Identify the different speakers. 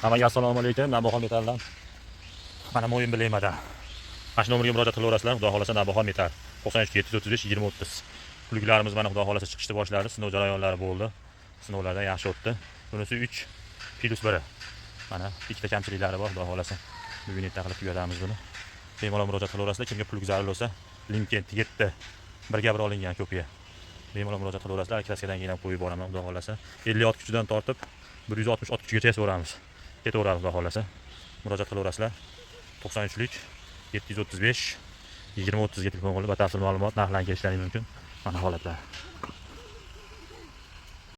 Speaker 1: Hammaga assalomu alaykum. Navbahor metaldan. Mana mo'yin bilaymadan. Mana shu nomerga murojaat qilaverasizlar. Xudo xolasa Navbahor metal 93 735 20 30. Pulliklarimiz mana Xudo xolasa chiqishni boshladi. Sinov jarayonlari bo'ldi. Sinovlarda yaxshi o'tdi. Bunisi 3+1. Mana ikkita kamchiliklari bor, Xudo xolasa. Bugun erta qilib tugatamiz buni. Bemalol murojaat qilaverasizlar. Kimga pullik zarur bo'lsa, Linkent 7 birga bir olingan kopiya. Bemalol murojaat qilaverasizlar. Kraskadan keyin ham qo'yib yuboraman, Xudo xolasa. 50 ot kuchidan tortib 160 ot kuchigacha yasaveramiz. Ketaveradi, Xudo xolasa. Murojaat qilaverasizlar. 93lik 735 20 30 ga telefon qilib batafsil ma'lumot narxlarni kelishlaringiz mumkin. Mana holatlar.